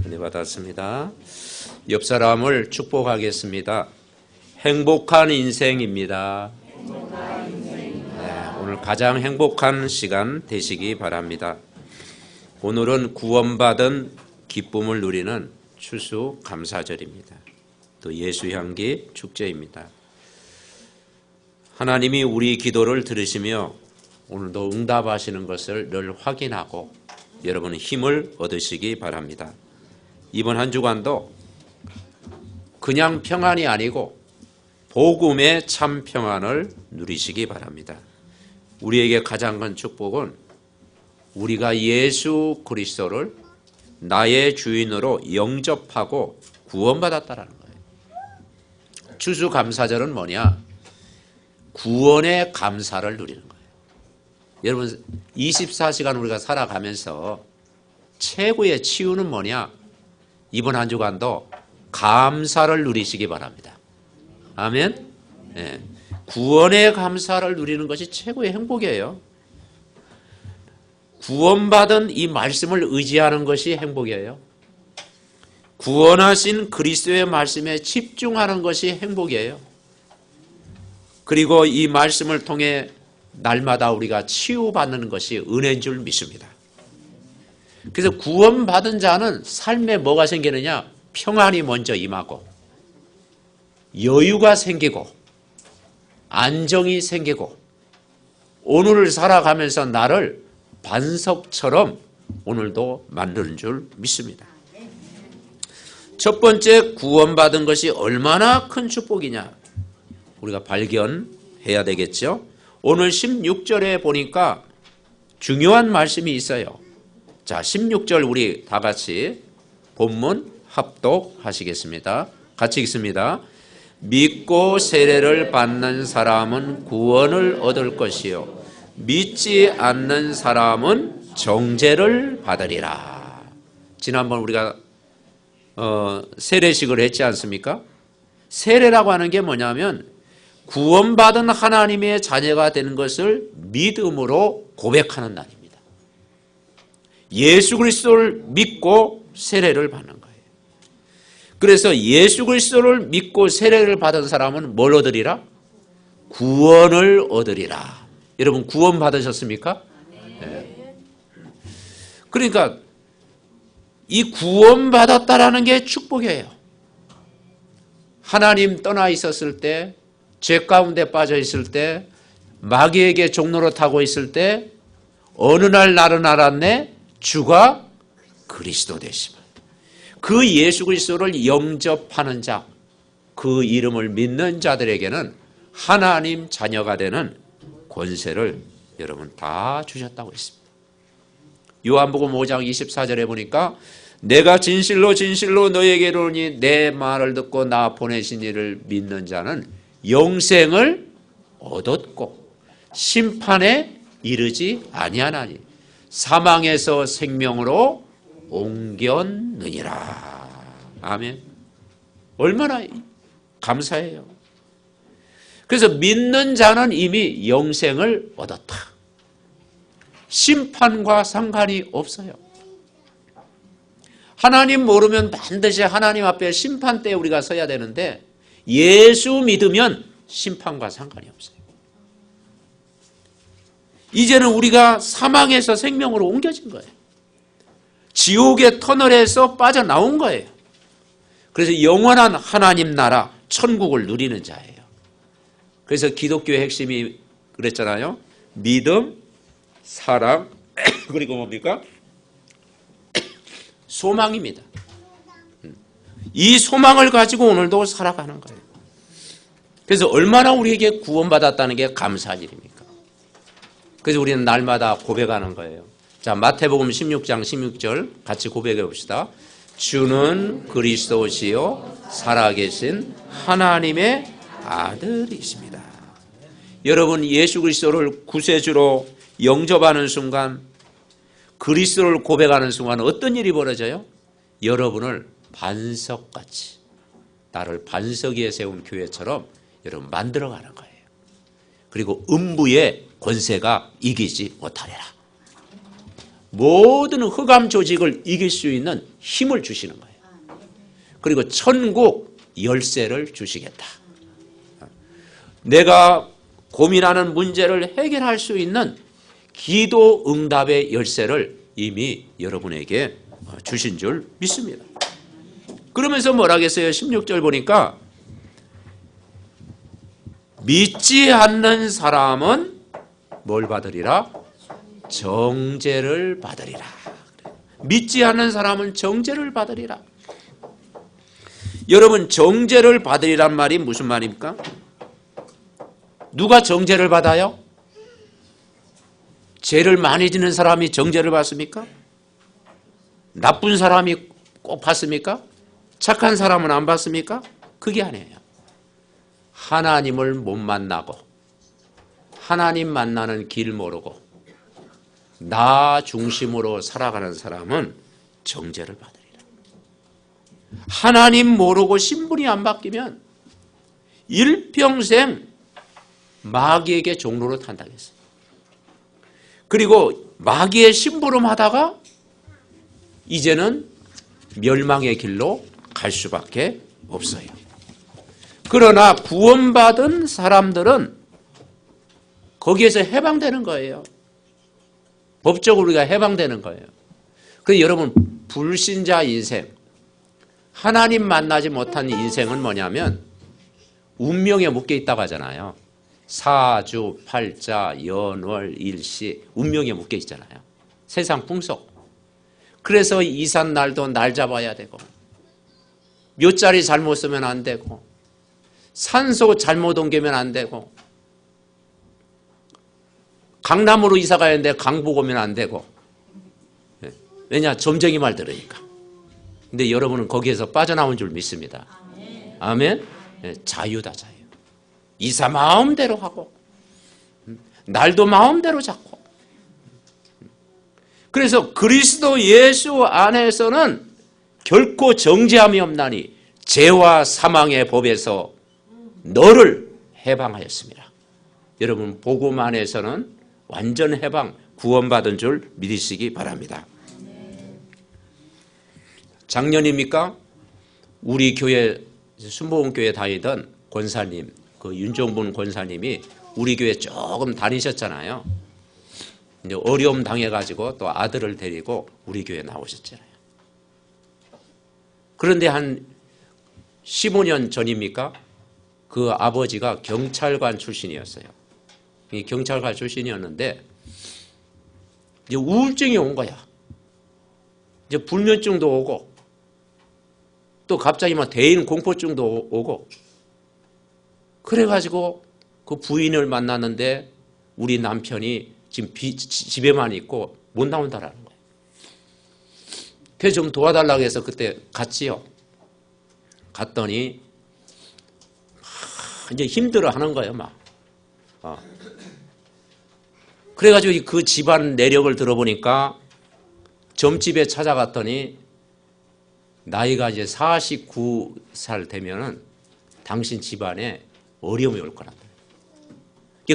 은혜 받았습니다. 옆 사람을 축복하겠습니다. 행복한 인생입니다. 네, 오늘 가장 행복한 시간 되시기 바랍니다. 오늘은 구원받은 기쁨을 누리는 추수감사절입니다. 또 예수향기 축제입니다. 하나님이 우리 기도를 들으시며 오늘도 응답하시는 것을 늘 확인하고 여러분은 힘을 얻으시기 바랍니다. 이번 한 주간도 그냥 평안이 아니고 복음의 참 평안을 누리시기 바랍니다. 우리에게 가장 큰 축복은 우리가 예수 그리스도를 나의 주인으로 영접하고 구원받았다라는 거예요. 추수감사절은 뭐냐? 구원의 감사를 누리는 거예요. 여러분 24시간 우리가 살아가면서 최고의 치유는 뭐냐? 이번 한 주간도 감사를 누리시기 바랍니다. 아멘. 네. 구원의 감사를 누리는 것이 최고의 행복이에요. 구원받은 이 말씀을 의지하는 것이 행복이에요. 구원하신 그리스도의 말씀에 집중하는 것이 행복이에요. 그리고 이 말씀을 통해 날마다 우리가 치유받는 것이 은혜인 줄 믿습니다. 그래서 구원받은 자는 삶에 뭐가 생기느냐? 평안이 먼저 임하고 여유가 생기고 안정이 생기고 오늘을 살아가면서 나를 반석처럼 오늘도 만드는 줄 믿습니다. 첫 번째, 구원받은 것이 얼마나 큰 축복이냐? 우리가 발견해야 되겠죠? 오늘 16절에 보니까 중요한 말씀이 있어요. 자, 16절 우리 다 같이 본문 합독하시겠습니다. 같이 읽습니다. 믿고 세례를 받는 사람은 구원을 얻을 것이요 믿지 않는 사람은 정죄를 받으리라. 지난번 우리가 세례식을 했지 않습니까? 세례라고 하는 게 뭐냐면 구원받은 하나님의 자녀가 되는 것을 믿음으로 고백하는 날입니다. 예수 그리스도를 믿고 세례를 받는 거예요. 그래서 예수 그리스도를 믿고 세례를 받은 사람은 뭘 얻으리라? 구원을 얻으리라. 여러분 구원 받으셨습니까? 네. 그러니까 이 구원 받았다라는 게 축복이에요. 하나님 떠나 있었을 때, 죄 가운데 빠져 있을 때, 마귀에게 종로로 타고 있을 때 어느 날 나는 알았네, 주가 그리스도 되심을. 그 예수 그리스도를 영접하는 자, 그 이름을 믿는 자들에게는 하나님 자녀가 되는 권세를 여러분 다 주셨다고 했습니다. 요한복음 5장 24절에 보니까 내가 진실로 진실로 너에게 이르노니 내 말을 듣고 나 보내신 이를 믿는 자는 영생을 얻었고 심판에 이르지 아니하나니 사망에서 생명으로 옮겼느니라. 아멘. 얼마나 감사해요. 그래서 믿는 자는 이미 영생을 얻었다. 심판과 상관이 없어요. 하나님 모르면 반드시 하나님 앞에 심판 때에 우리가 서야 되는데 예수 믿으면 심판과 상관이 없어요. 이제는 우리가 사망에서 생명으로 옮겨진 거예요. 지옥의 터널에서 빠져나온 거예요. 그래서 영원한 하나님 나라 천국을 누리는 자예요. 그래서 기독교의 핵심이 그랬잖아요. 믿음, 사랑, 그리고 뭡니까? 소망입니다. 이 소망을 가지고 오늘도 살아가는 거예요. 그래서 얼마나 우리에게 구원받았다는 게 감사한 일입니까? 그래서 우리는 날마다 고백하는 거예요. 자, 마태복음 16장 16절 같이 고백해 봅시다. 주는 그리스도시요 살아계신 하나님의 아들이십니다. 여러분 예수 그리스도를 구세주로 영접하는 순간, 그리스도를 고백하는 순간 어떤 일이 벌어져요? 여러분을 반석같이, 나를 반석 위에 세운 교회처럼 여러분 만들어가는 거예요. 그리고 음부의 권세가 이기지 못하리라. 모든 흑암 조직을 이길 수 있는 힘을 주시는 거예요. 그리고 천국 열쇠를 주시겠다. 내가 고민하는 문제를 해결할 수 있는 기도 응답의 열쇠를 이미 여러분에게 주신 줄 믿습니다. 그러면서 뭐라겠어요? 16절 보니까 믿지 않는 사람은 뭘 받으리라? 정죄를 받으리라. 믿지 않는 사람은 정죄를 받으리라. 여러분, 정죄를 받으리란 말이 무슨 말입니까? 누가 정죄를 받아요? 죄를 많이 짓는 사람이 정죄를 받습니까? 나쁜 사람이 꼭 받습니까? 착한 사람은 안 받습니까? 그게 아니에요. 하나님을 못 만나고 하나님 만나는 길 모르고 나 중심으로 살아가는 사람은 정죄를 받으리라. 하나님 모르고 신분이 안 바뀌면 일평생 마귀에게 종로로 탄다겠어요. 그리고 마귀의 심부름 하다가 이제는 멸망의 길로 갈 수밖에 없어요. 그러나 구원받은 사람들은 거기에서 해방되는 거예요. 법적으로 우리가 해방되는 거예요. 그래서 여러분, 불신자 인생, 하나님 만나지 못한 인생은 뭐냐면 운명에 묶여 있다고 하잖아요. 사주, 팔자, 연월, 일시, 운명에 묶여 있잖아요. 세상 풍속. 그래서 이삿날도 날 잡아야 되고, 묘자리 잘못 쓰면 안 되고, 산소 잘못 옮기면 안 되고, 강남으로 이사 가야 하는데 강북 오면 안 되고. 왜냐? 점쟁이 말 들으니까. 근데 여러분은 거기에서 빠져나온 줄 믿습니다. 아멘? 자유다, 자유. 이사 마음대로 하고 날도 마음대로 잡고. 그래서 그리스도 예수 안에서는 결코 정죄함이 없나니 죄와 사망의 법에서 너를 해방하였습니다. 여러분, 복음 안에서는 완전 해방, 구원받은 줄 믿으시기 바랍니다. 작년입니까? 우리 교회, 순복음교회 다니던 권사님, 그 윤종분 권사님이 우리 교회 조금 다니셨잖아요. 이제 어려움 당해가지고 또 아들을 데리고 우리 교회 나오셨잖아요. 그런데 한 15년 전입니까? 그 아버지가 경찰관 출신이었어요. 이 경찰관 출신이었는데 이제 우울증이 온 거야. 이제 불면증도 오고 또 갑자기 막 대인 공포증도 오고. 그래가지고 그 부인을 만났는데 우리 남편이 지금 집에만 있고 못 나온다라는 거예요. 그래서 좀 도와달라고 해서 그때 갔지요. 갔더니 이제 힘들어 하는 거예요, 막. 그래가지고 그 집안 내력을 들어보니까 점집에 찾아갔더니 나이가 이제 49살 되면은 당신 집안에 어려움이 올 거란다.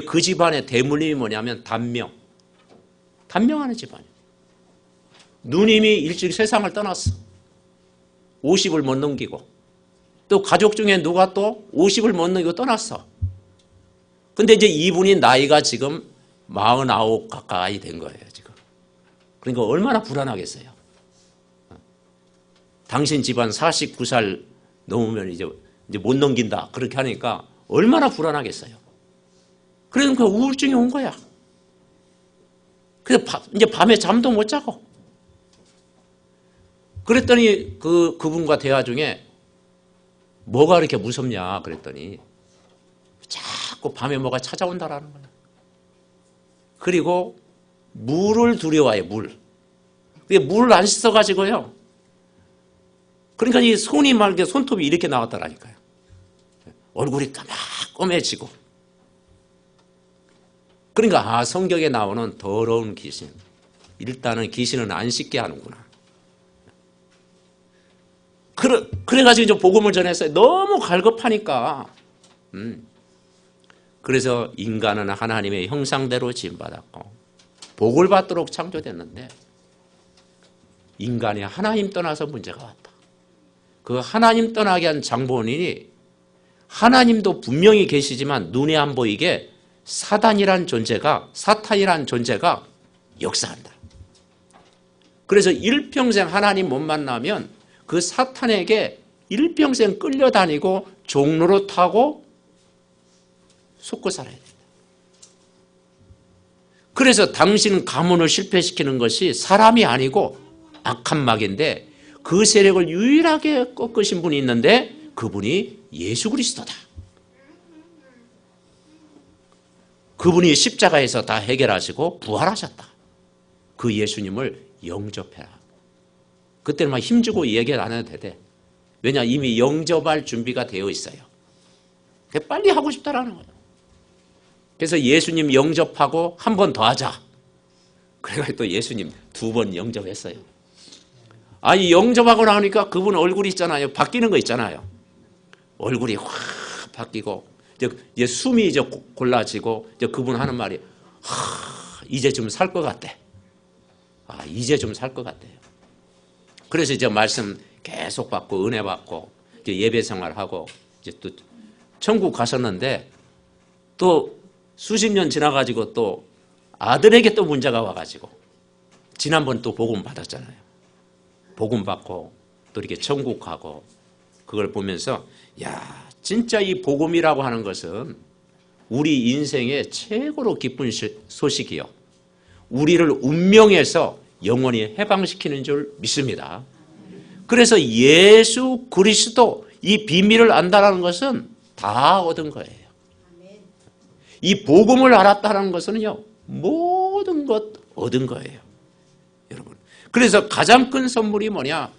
그 집안의 대물림이 뭐냐면 단명하는 집안이에요. 누님이 일찍 세상을 떠났어. 50을 못 넘기고. 또 가족 중에 누가 또 50을 못 넘기고 떠났어. 근데 이제 이분이 나이가 지금 49 가까이 된 거예요, 지금. 그러니까 얼마나 불안하겠어요. 당신 집안 49살 넘으면 이제 못 넘긴다. 그렇게 하니까 얼마나 불안하겠어요. 그러니까 우울증이 온 거야. 그래서 이제 밤에 잠도 못 자고. 그랬더니 그분과 대화 중에 뭐가 그렇게 무섭냐 그랬더니 자꾸 밤에 뭐가 찾아온다라는 거야. 그리고 물을 두려워해, 물. 물을 안 씻어가지고요. 그러니까 이 손이 말게 손톱이 이렇게 나왔다라니까요. 얼굴이 까매지고. 그러니까 성경에 나오는 더러운 귀신. 일단은 귀신은 안 씻게 하는구나. 그래가지고 이제 복음을 전했어요. 너무 갈급하니까. 그래서 인간은 하나님의 형상대로 지음받았고 복을 받도록 창조됐는데 인간이 하나님 떠나서 문제가 왔다. 그 하나님 떠나게 한 장본인이 하나님도 분명히 계시지만 눈에 안 보이게 사탄이란 존재가 역사한다. 그래서 일평생 하나님 못 만나면 그 사탄에게 일평생 끌려다니고 종로로 타고 속고 살아야 된다. 그래서 당신 가문을 실패시키는 것이 사람이 아니고 악한 막인데 그 세력을 유일하게 꺾으신 분이 있는데 그분이 예수 그리스도다. 그분이 십자가에서 다 해결하시고 부활하셨다. 그 예수님을 영접해라. 그때는 막 힘주고 얘기 안 해도 되대. 왜냐 이미 영접할 준비가 되어 있어요. 빨리 하고 싶다라는 거예요. 그래서 예수님 영접하고 한 번 더 하자. 그래가지고 또 예수님 2번 영접했어요. 아니 영접하고 나오니까 그분 얼굴이 있잖아요. 바뀌는 거 있잖아요. 얼굴이 확 바뀌고 이제 숨이 이제 골라지고 이제 그분 하는 말이 이제 좀 살 것 같대. 이제 좀 살 것 같대요. 그래서 이제 말씀 계속 받고 은혜 받고 이제 예배 생활하고 이제 또 천국 가셨는데 또 수십 년 지나가지고 또 아들에게 또 문제가 와가지고 지난번 또 복음 받았잖아요. 복음 받고 또 이렇게 천국 가고 그걸 보면서 야 진짜 이 복음이라고 하는 것은 우리 인생의 최고로 기쁜 소식이요. 우리를 운명에서 영원히 해방시키는 줄 믿습니다. 그래서 예수 그리스도 이 비밀을 안다는 것은 다 얻은 거예요. 이 복음을 알았다는 것은요 모든 것 얻은 거예요. 여러분. 그래서 가장 큰 선물이 뭐냐?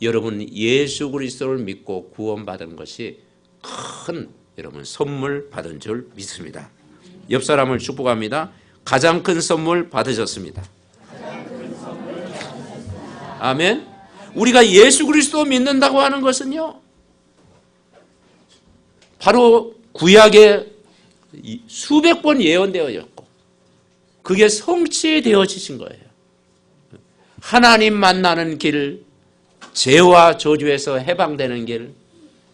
여러분 예수 그리스도를 믿고 구원받은 것이 큰 여러분 선물 받은 줄 믿습니다. 옆 사람을 축복합니다. 가장 큰 선물 받으셨습니다. 아멘. 우리가 예수 그리스도 믿는다고 하는 것은요 바로 구약에 수백 번 예언되어졌고 그게 성취되어지신 거예요. 하나님 만나는 길, 죄와 저주에서 해방되는 길,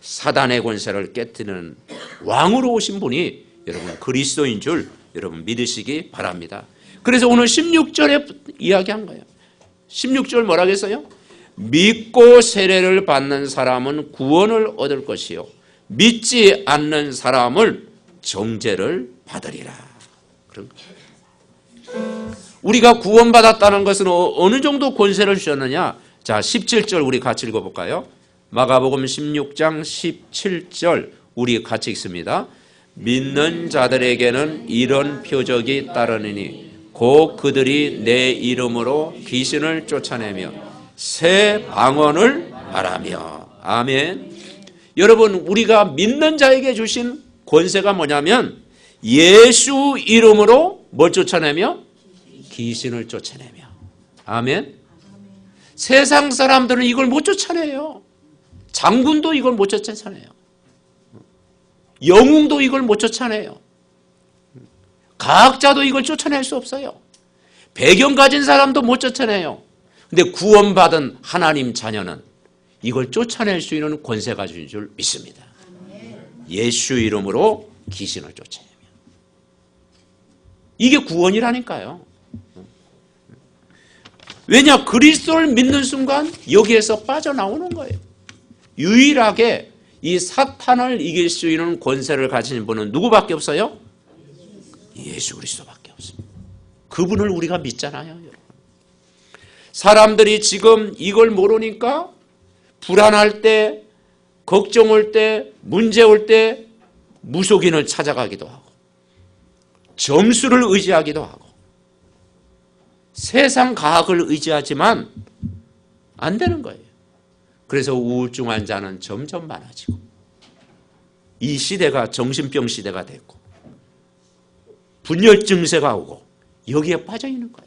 사단의 권세를 깨뜨리는 왕으로 오신 분이 여러분 그리스도인 줄 여러분 믿으시기 바랍니다. 그래서 오늘 16절에 이야기한 거예요. 16절 뭐라고 했어요? 믿고 세례를 받는 사람은 구원을 얻을 것이요 믿지 않는 사람을 정죄를 받으리라. 그런 거예요. 우리가 구원받았다는 것은 어느 정도 권세를 주셨느냐? 자, 17절 우리 같이 읽어볼까요? 마가복음 16장 17절 우리 같이 읽습니다. 믿는 자들에게는 이런 표적이 따르느니 곧 그들이 내 이름으로 귀신을 쫓아내며 새 방언을 말하며. 아멘. 여러분 우리가 믿는 자에게 주신 권세가 뭐냐면 예수 이름으로 뭘 쫓아내며? 귀신을 쫓아내며. 아멘. 세상 사람들은 이걸 못 쫓아내요. 장군도 이걸 못 쫓아내요. 영웅도 이걸 못 쫓아내요. 과학자도 이걸 쫓아낼 수 없어요. 배경 가진 사람도 못 쫓아내요. 근데 구원받은 하나님 자녀는 이걸 쫓아낼 수 있는 권세가 가진 줄 믿습니다. 예수 이름으로 귀신을 쫓아내며. 이게 구원이라니까요. 왜냐? 그리스도를 믿는 순간 여기에서 빠져나오는 거예요. 유일하게 이 사탄을 이길 수 있는 권세를 가진 분은 누구밖에 없어요? 예수 그리스도밖에 없습니다. 그분을 우리가 믿잖아요. 여러분. 사람들이 지금 이걸 모르니까 불안할 때, 걱정 올 때, 문제 올 때 무속인을 찾아가기도 하고 점수를 의지하기도 하고 세상 과학을 의지하지만 안 되는 거예요. 그래서 우울증 환자는 점점 많아지고 이 시대가 정신병 시대가 됐고 분열 증세가 오고 여기에 빠져 있는 거예요.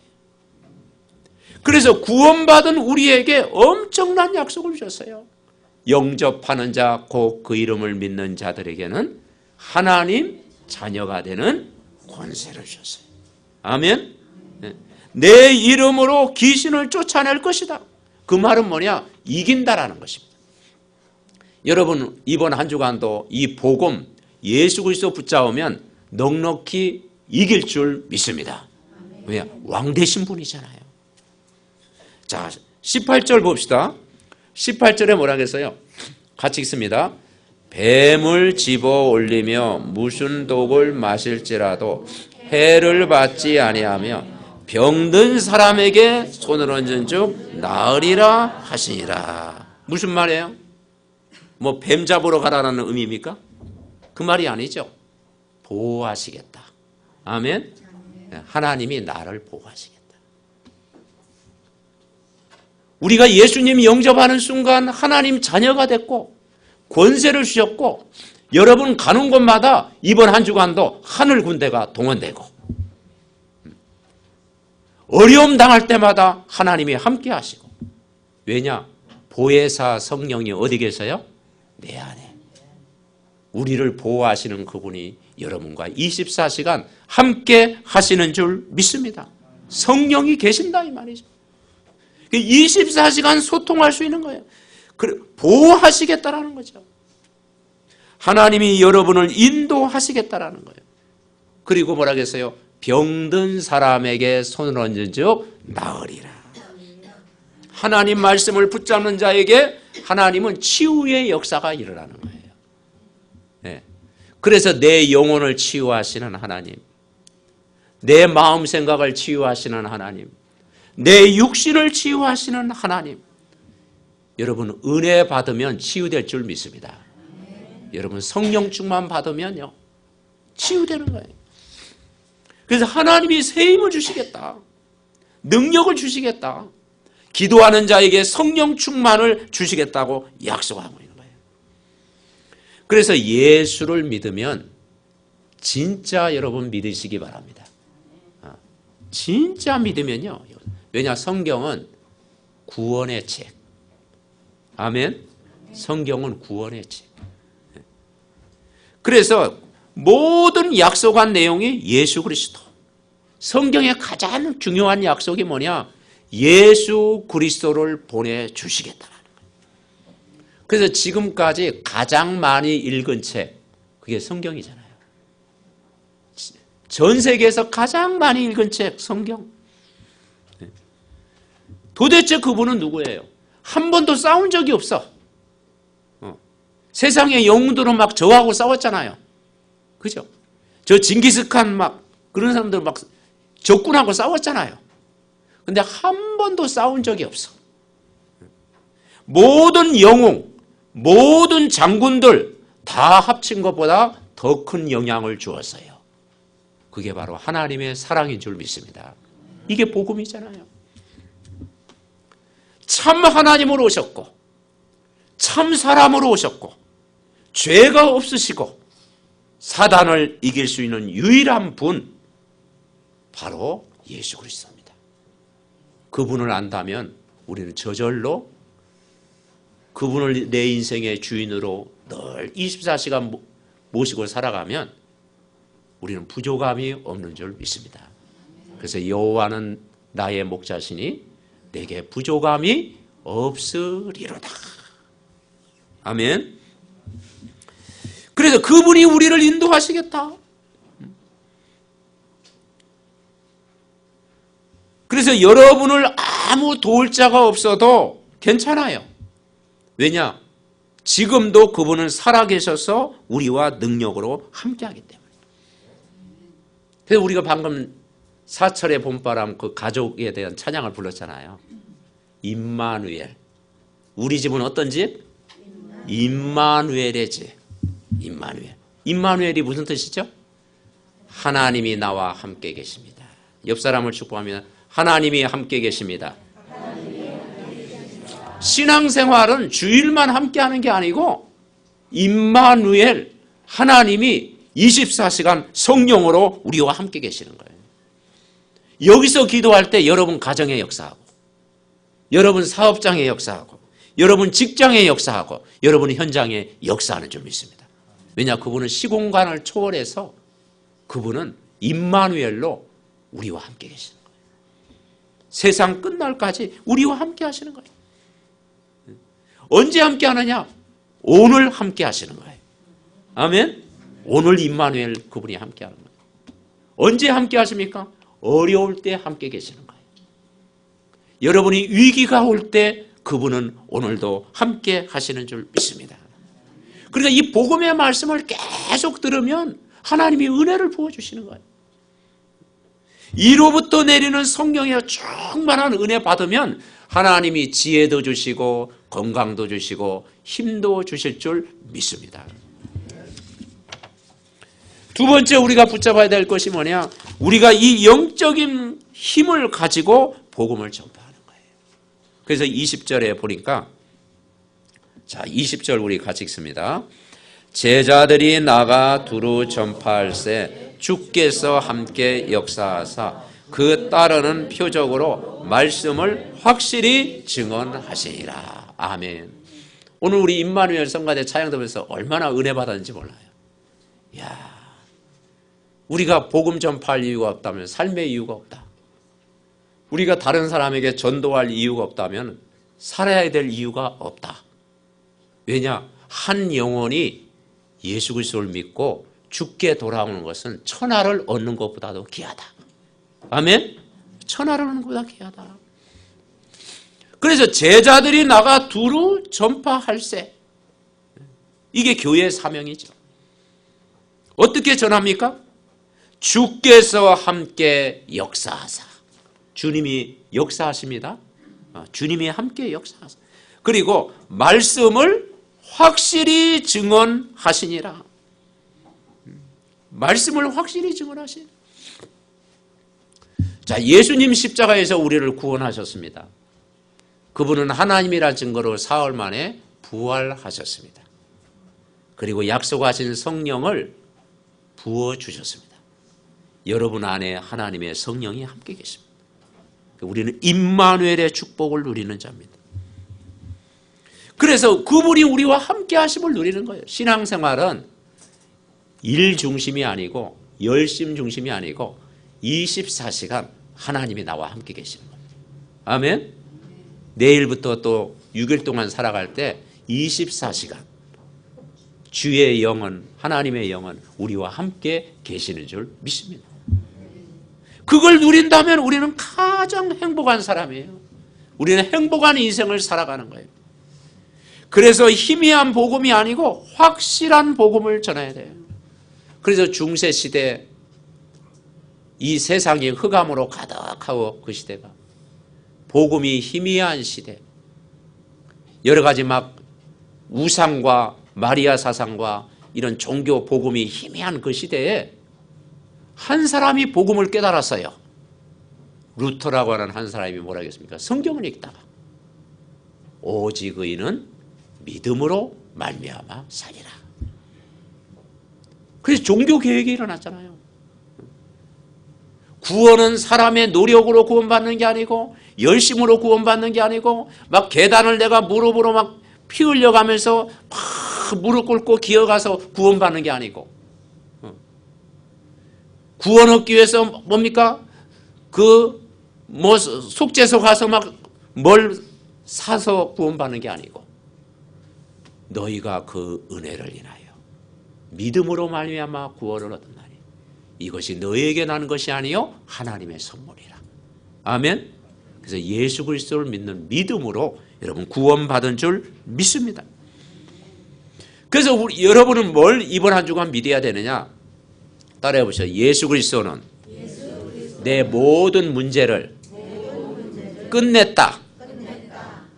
그래서 구원받은 우리에게 엄청난 약속을 주셨어요. 영접하는 자, 곧 그 이름을 믿는 자들에게는 하나님 자녀가 되는 권세를 주셨어요. 아멘. 내 이름으로 귀신을 쫓아낼 것이다. 그 말은 뭐냐? 이긴다라는 것입니다. 여러분 이번 한 주간도 이 복음 예수 그리스도 붙잡으면 넉넉히 이길 줄 믿습니다. 왜? 왕 되신 분이잖아요. 자, 18절 봅시다. 18절에 뭐라 그랬어요? 같이 읽습니다. 뱀을 집어 올리며 무슨 독을 마실지라도 해를 받지 아니하며 병든 사람에게 손을 얹은 즉 나으리라 하시니라. 무슨 말이에요? 뭐 뱀 잡으러 가라는 의미입니까? 그 말이 아니죠. 보호하시겠다. 아멘. 하나님이 나를 보호하시겠다. 우리가 예수님 영접하는 순간 하나님 자녀가 됐고 권세를 주셨고 여러분 가는 곳마다 이번 한 주간도 하늘 군대가 동원되고 어려움 당할 때마다 하나님이 함께 하시고 왜냐? 보혜사 성령이 어디 계세요? 내 안에. 우리를 보호하시는 그분이 여러분과 24시간 함께 하시는 줄 믿습니다. 성령이 계신다 이 말이죠. 24시간 소통할 수 있는 거예요. 보호하시겠다라는 거죠. 하나님이 여러분을 인도하시겠다라는 거예요. 그리고 뭐라 그랬어요? 병든 사람에게 손을 얹은 즉 나으리라. 하나님 말씀을 붙잡는 자에게 하나님은 치유의 역사가 일어나는 거예요. 네. 그래서 내 영혼을 치유하시는 하나님, 내 마음 생각을 치유하시는 하나님, 내 육신을 치유하시는 하나님. 여러분 은혜 받으면 치유될 줄 믿습니다. 여러분 성령 충만 받으면요 치유되는 거예요. 그래서 하나님이 새 힘을 주시겠다. 능력을 주시겠다. 기도하는 자에게 성령 충만을 주시겠다고 약속하고 있는 거예요. 그래서 예수를 믿으면 진짜 여러분 믿으시기 바랍니다. 진짜 믿으면요. 왜냐? 성경은 구원의 책. 아멘. 성경은 구원의 책. 그래서 모든 약속한 내용이 예수 그리스도. 성경의 가장 중요한 약속이 뭐냐? 예수 그리스도를 보내주시겠다는 거예요. 그래서 지금까지 가장 많이 읽은 책, 그게 성경이잖아요. 전 세계에서 가장 많이 읽은 책, 성경. 도대체 그분은 누구예요? 한 번도 싸운 적이 없어. 세상의 영웅들은 막 저하고 싸웠잖아요. 그죠? 저 징기스칸 막 그런 사람들 막 적군하고 싸웠잖아요. 근데 한 번도 싸운 적이 없어. 모든 영웅, 모든 장군들 다 합친 것보다 더 큰 영향을 주었어요. 그게 바로 하나님의 사랑인 줄 믿습니다. 이게 복음이잖아요. 참 하나님으로 오셨고 참 사람으로 오셨고 죄가 없으시고 사단을 이길 수 있는 유일한 분 바로 예수 그리스도입니다. 그분을 안다면 우리는 저절로 그분을 내 인생의 주인으로 늘 24시간 모시고 살아가면 우리는 부족함이 없는 줄 믿습니다. 그래서 여호와는 나의 목자시니 내게 부족함이 없으리로다. 아멘. 그래서 그분이 우리를 인도하시겠다. 그래서 여러분을 아무 도울 자가 없어도 괜찮아요. 왜냐? 지금도 그분은 살아계셔서 우리와 능력으로 함께하기 때문에. 그래서 우리가 방금 사철의 봄바람 그 가족에 대한 찬양을 불렀잖아요. 임마누엘. 우리 집은 어떤 집? 임마누엘의 집. 임마누엘. 임마누엘이 무슨 뜻이죠? 하나님이 나와 함께 계십니다. 옆 사람을 축복합니다. 하나님이 함께 계십니다. 신앙생활은 주일만 함께하는 게 아니고 임마누엘 하나님이 24시간 성령으로 우리와 함께 계시는 거예요. 여기서 기도할 때 여러분 가정에 역사하고 여러분 사업장에 역사하고 여러분 직장에 역사하고 여러분 현장에 역사하는 줄 믿습니다. 왜냐? 그분은 시공간을 초월해서 그분은 임마누엘로 우리와 함께 계시는 거예요. 세상 끝날까지 우리와 함께 하시는 거예요. 언제 함께 하느냐? 오늘 함께 하시는 거예요. 아멘? 오늘 임마누엘 그분이 함께 하는 거예요. 언제 함께 하십니까? 어려울 때 함께 계시는 거예요. 여러분이 위기가 올 때 그분은 오늘도 함께 하시는 줄 믿습니다. 그러니까 이 복음의 말씀을 계속 들으면 하나님이 은혜를 부어주시는 거예요. 이로부터 내리는 성령의 충만한 은혜 받으면 하나님이 지혜도 주시고 건강도 주시고 힘도 주실 줄 믿습니다. 두 번째 우리가 붙잡아야 될 것이 뭐냐? 우리가 이 영적인 힘을 가지고 복음을 전파하는 거예요. 그래서 20절에 보니까, 자, 20절 우리 같이 읽습니다. 제자들이 나가 두루 전파할세 주께서 함께 역사하사 그 따르는 표적으로 말씀을 확실히 증언하시리라. 아멘. 오늘 우리 임마누엘 성가대 찬양들면서 얼마나 은혜 받았는지 몰라요. 이야, 우리가 복음 전파할 이유가 없다면 삶의 이유가 없다. 우리가 다른 사람에게 전도할 이유가 없다면 살아야 될 이유가 없다. 왜냐? 한 영혼이 예수 그리스도를 믿고 죽게 돌아오는 것은 천하를 얻는 것보다도 귀하다. 아멘? 천하를 얻는 것보다 귀하다. 그래서 제자들이 나가 두루 전파할세. 이게 교회의 사명이죠. 어떻게 전합니까? 주께서 함께 역사하사. 주님이 역사하십니다. 주님이 함께 역사하사. 그리고 말씀을 확실히 증언하시니라. 말씀을 확실히 증언하시니. 자, 예수님 십자가에서 우리를 구원하셨습니다. 그분은 하나님이란 증거로 사흘 만에 부활하셨습니다. 그리고 약속하신 성령을 부어주셨습니다. 여러분 안에 하나님의 성령이 함께 계십니다. 우리는 임마누엘의 축복을 누리는 자입니다. 그래서 그분이 우리와 함께 하심을 누리는 거예요. 신앙생활은 일 중심이 아니고 열심 중심이 아니고 24시간 하나님이 나와 함께 계시는 겁니다. 아멘. 내일부터 또 6일 동안 살아갈 때 24시간 주의 영은, 하나님의 영은 우리와 함께 계시는 줄 믿습니다. 그걸 누린다면 우리는 가장 행복한 사람이에요. 우리는 행복한 인생을 살아가는 거예요. 그래서 희미한 복음이 아니고 확실한 복음을 전해야 돼요. 그래서 중세시대 이 세상이 흑암으로 가득하고 그 시대가 복음이 희미한 시대, 여러 가지 막 우상과 마리아 사상과 이런 종교 복음이 희미한 그 시대에 한 사람이 복음을 깨달았어요. 루터라고 하는 한 사람이 뭐라 했습니까? 성경을 읽다가 오직 의인은 믿음으로 말미암아 살리라. 그래서 종교 개혁이 일어났잖아요. 구원은 사람의 노력으로 구원받는 게 아니고 열심으로 구원받는 게 아니고 막 계단을 내가 무릎으로 막 피 흘려가면서 막 무릎 꿇고 기어가서 구원받는 게 아니고, 구원 얻기 위해서 뭡니까? 속죄소 가서 막 뭘 사서 구원받는 게 아니고 너희가 그 은혜를 인하여 믿음으로 말미암아 구원을 얻었나니 이것이 너희에게 나는 것이 아니요 하나님의 선물이라. 아멘. 그래서 예수 그리스도를 믿는 믿음으로 여러분 구원받은 줄 믿습니다. 그래서 여러분은 뭘 이번 한 주간 믿어야 되느냐? 따라해 보세요. 예수 그리스도는 내 모든 문제를 끝냈다.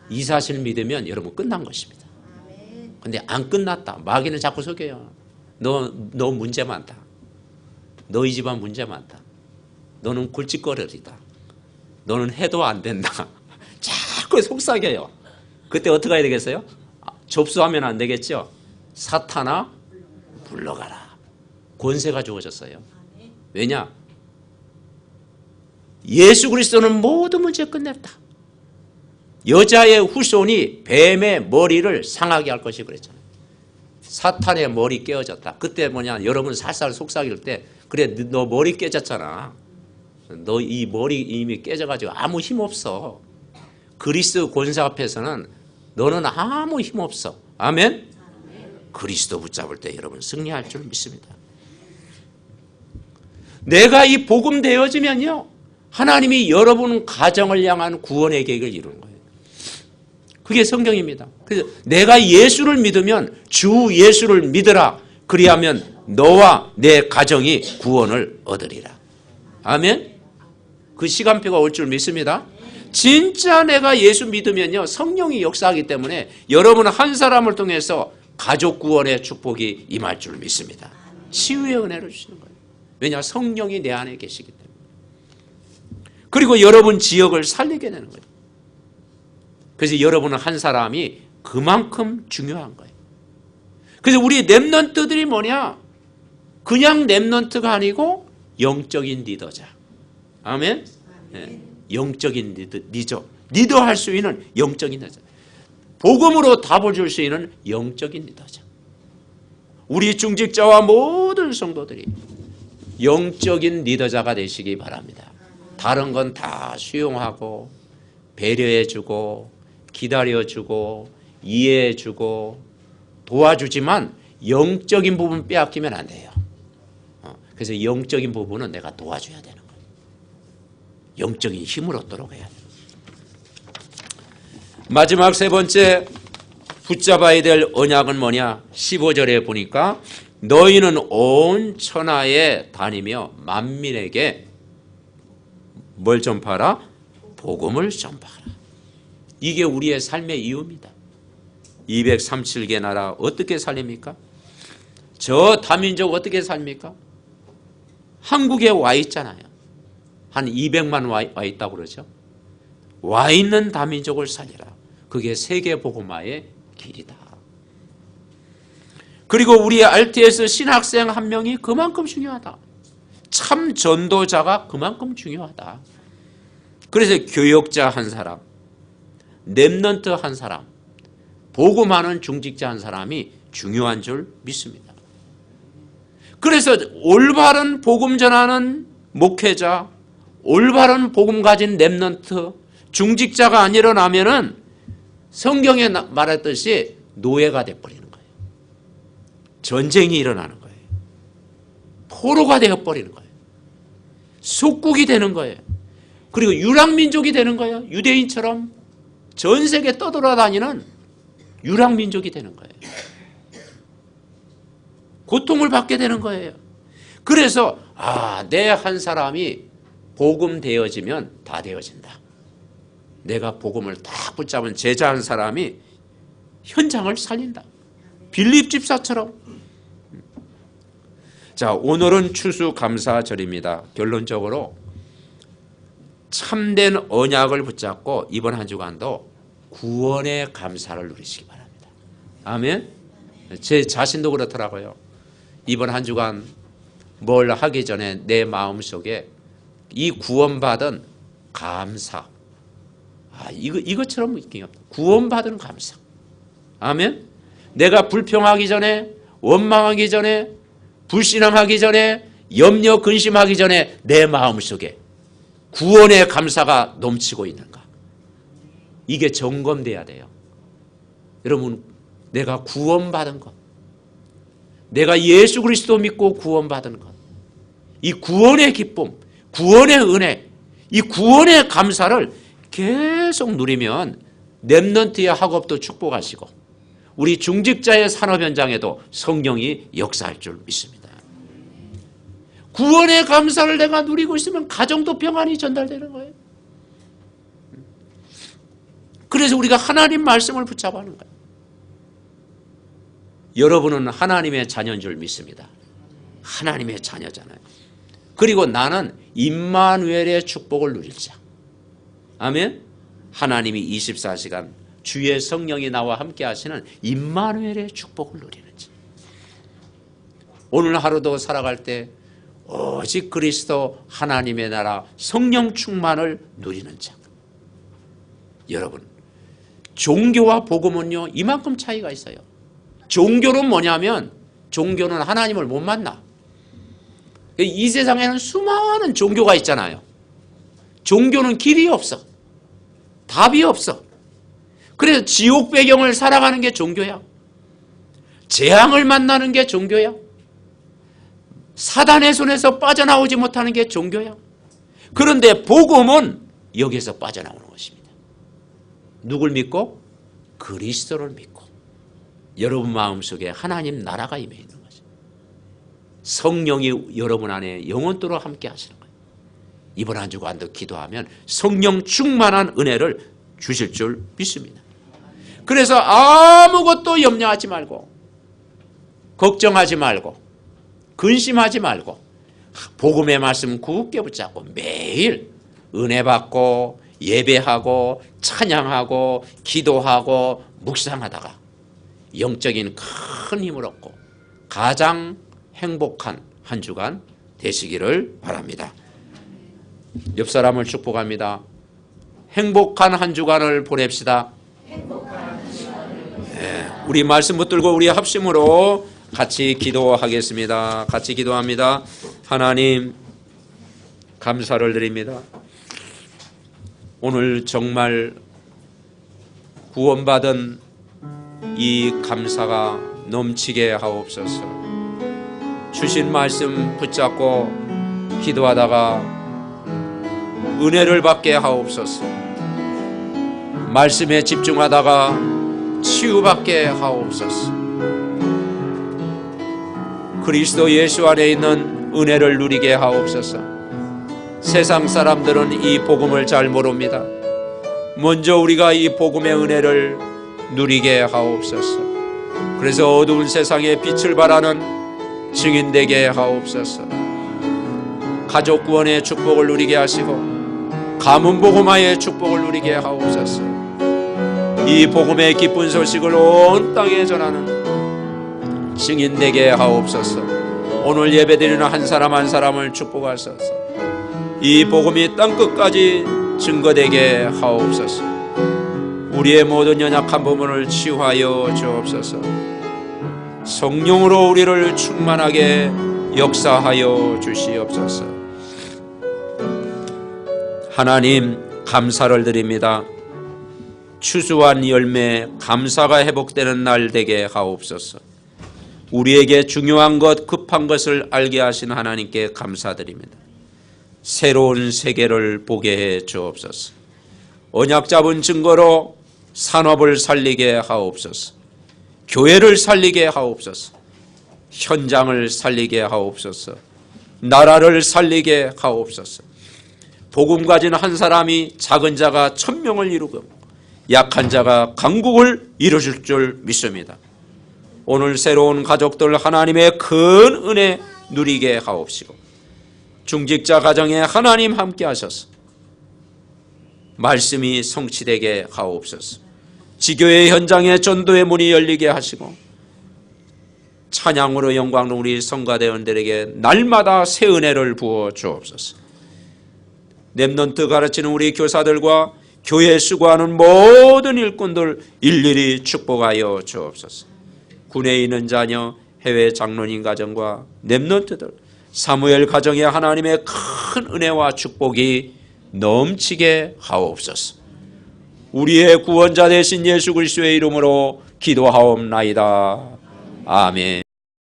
이 사실을 믿으면 여러분 끝난 것입니다. 근데 안 끝났다. 마귀는 자꾸 속여요. 너 문제 많다. 너희 집안 문제 많다. 너는 골칫거리다. 너는 해도 안 된다. 자꾸 속삭여요. 그때 어떻게 해야 되겠어요? 접수하면 안 되겠죠? 사탄아 물러가라. 권세가 주어졌어요. 왜냐? 예수 그리스도는 모든 문제 끝냈다. 여자의 후손이 뱀의 머리를 상하게 할 것이 그랬잖아요. 사탄의 머리 깨어졌다. 그때 뭐냐? 여러분 살살 속삭일 때 그래 너 머리 깨졌잖아. 너 이 머리 이미 깨져가지고 아무 힘 없어. 그리스도 권세 앞에서는 너는 아무 힘 없어. 아멘? 그리스도 붙잡을 때 여러분 승리할 줄 믿습니다. 내가 이 복음 되어지면요, 하나님이 여러분 가정을 향한 구원의 계획을 이루는 거예요. 그게 성경입니다. 그래서 내가 예수를 믿으면 주 예수를 믿으라. 그리하면 너와 내 가정이 구원을 얻으리라. 아멘? 그 시간표가 올 줄 믿습니다. 진짜 내가 예수 믿으면요, 성령이 역사하기 때문에 여러분 한 사람을 통해서 가족 구원의 축복이 임할 줄 믿습니다. 치유의 은혜를 주시는 거예요. 왜냐? 성령이 내 안에 계시기 때문에. 그리고 여러분 지역을 살리게 되는 거예요. 그래서 여러분은 한 사람이 그만큼 중요한 거예요. 그래서 우리 렘넌트들이 뭐냐? 그냥 렘넌트가 아니고 영적인 리더자. 아멘? 네. 영적인 리더할 수 있는 영적인 리더자. 복음으로 답을 줄 수 있는 영적인 리더자. 우리 중직자와 모든 성도들이 영적인 리더자가 되시기 바랍니다. 다른 건 다 수용하고 배려해주고 기다려주고 이해해주고 도와주지만 영적인 부분 빼앗기면 안 돼요. 그래서 영적인 부분은 내가 도와줘야 되는 거예요. 영적인 힘을 얻도록 해야 돼요. 마지막 세 번째 붙잡아야 될 언약은 뭐냐? 15절에 보니까 너희는 온 천하에 다니며 만민에게 뭘 전파하라? 복음을 전파하라. 이게 우리의 삶의 이유입니다. 237개 나라 어떻게 살립니까? 저 다민족 어떻게 삽니까? 한국에 와 있잖아요. 한 200만 와 있다고 그러죠. 와 있는 다민족을 살리라. 그게 세계 복음화의 길이다. 그리고 우리 RTS 신학생 한 명이 그만큼 중요하다. 참 전도자가 그만큼 중요하다. 그래서 교역자 한 사람, 렘넌트 한 사람, 복음하는 중직자 한 사람이 중요한 줄 믿습니다. 그래서 올바른 복음 전하는 목회자, 올바른 복음 가진 렘넌트, 중직자가 안 일어나면은 성경에 말했듯이 노예가 돼버리는 거예요. 전쟁이 일어나는 거예요. 포로가 되어버리는 거예요. 속국이 되는 거예요. 그리고 유랑민족이 되는 거예요. 유대인처럼 전 세계 떠돌아다니는 유랑민족이 되는 거예요. 고통을 받게 되는 거예요. 그래서 내 한 사람이 복음 되어지면 다 되어진다. 내가 복음을 딱 붙잡은 제자 한 사람이 현장을 살린다. 빌립 집사처럼. 자, 오늘은 추수감사절입니다. 결론적으로 참된 언약을 붙잡고 이번 한 주간도 구원의 감사를 누리시기 바랍니다. 아멘. 제 자신도 그렇더라고요. 이번 한 주간 뭘 하기 전에 내 마음속에 이 구원받은 감사, 이것처럼 느낌이 없다. 구원받은 감사. 아멘. 내가 불평하기 전에, 원망하기 전에, 불신앙하기 전에, 염려 근심하기 전에 내 마음속에 구원의 감사가 넘치고 있는가? 이게 점검돼야 돼요. 여러분, 내가 구원받은 것, 내가 예수 그리스도 믿고 구원받은 것, 이 구원의 기쁨, 구원의 은혜, 이 구원의 감사를 계속 누리면 렘넌트의 학업도 축복하시고 우리 중직자의 산업 현장에도 성령이 역사할 줄 믿습니다. 구원의 감사를 내가 누리고 있으면 가정도 평안이 전달되는 거예요. 그래서 우리가 하나님 말씀을 붙잡아 하는 거예요. 여러분은 하나님의 자녀인 줄 믿습니다. 하나님의 자녀잖아요. 그리고 나는 임마누엘의 축복을 누릴 자. 아멘. 하나님이 24시간 주의 성령이 나와 함께 하시는 임마누엘의 축복을 누리는 자. 오늘 하루도 살아갈 때 오직 그리스도 하나님의 나라 성령 충만을 누리는 자. 여러분, 종교와 복음은요 이만큼 차이가 있어요. 종교는 뭐냐면 종교는 하나님을 못 만나. 이 세상에는 수많은 종교가 있잖아요. 종교는 길이 없어. 답이 없어. 그래서 지옥 배경을 살아가는 게 종교야. 재앙을 만나는 게 종교야. 사단의 손에서 빠져나오지 못하는 게 종교야. 그런데 복음은 여기에서 빠져나오는 것입니다. 누굴 믿고? 그리스도를 믿고 여러분 마음속에 하나님 나라가 임해 있는 거죠. 성령이 여러분 안에 영원토록 함께 하시는 거예요. 이번 한 주간도 기도하면 성령 충만한 은혜를 주실 줄 믿습니다. 그래서 아무것도 염려하지 말고 걱정하지 말고 근심하지 말고 복음의 말씀 굳게 붙잡고 매일 은혜 받고 예배하고 찬양하고 기도하고 묵상하다가 영적인 큰 힘을 얻고 가장 행복한 한 주간 되시기를 바랍니다. 옆 사람을 축복합니다. 행복한 한 주간을 보냅시다. 네, 우리 말씀 붙들고 우리 합심으로 같이 기도하겠습니다. 같이 기도합니다. 하나님 감사를 드립니다. 오늘 정말 구원받은 이 감사가 넘치게 하옵소서. 주신 말씀 붙잡고 기도하다가 은혜를 받게 하옵소서. 말씀에 집중하다가 치유받게 하옵소서. 그리스도 예수 안에 있는 은혜를 누리게 하옵소서. 세상 사람들은 이 복음을 잘 모릅니다. 먼저 우리가 이 복음의 은혜를 누리게 하옵소서. 그래서 어두운 세상에 빛을 발하는 증인 되게 하옵소서. 가족 구원의 축복을 누리게 하시고 가문 복음화의 축복을 누리게 하옵소서. 이 복음의 기쁜 소식을 온 땅에 전하는 증인 되게 하옵소서. 오늘 예배드리는 한 사람 한 사람을 축복하소서. 이 복음이 땅끝까지 증거되게 하옵소서. 우리의 모든 연약한 부분을 치유하여 주옵소서. 성령으로 우리를 충만하게 역사하여 주시옵소서. 하나님 감사를 드립니다. 추수한 열매 감사가 회복되는 날 되게 하옵소서. 우리에게 중요한 것 급한 것을 알게 하신 하나님께 감사드립니다. 새로운 세계를 보게 해 주옵소서. 언약 잡은 증거로 산업을 살리게 하옵소서. 교회를 살리게 하옵소서. 현장을 살리게 하옵소서. 나라를 살리게 하옵소서. 복음 가진 한 사람이 작은 자가 1000명을 이루고 약한 자가 강국을 이루실 줄 믿습니다. 오늘 새로운 가족들 하나님의 큰 은혜 누리게 하옵시고 중직자 가정에 하나님 함께 하셔서 말씀이 성취되게 하옵소서. 지교회 현장에 전도의 문이 열리게 하시고 찬양으로 영광을 우리 성가대원들에게 날마다 새 은혜를 부어 주옵소서. 렘넌트 가르치는 우리 교사들과 교회에 수고하는 모든 일꾼들 일일이 축복하여 주옵소서. 군에 있는 자녀, 해외 장로님 가정과 렘넌트들, 사무엘 가정에 하나님의 큰 은혜와 축복이 넘치게 하옵소서. 우리의 구원자 되신 예수 그리스도의 이름으로 기도하옵나이다. 아멘.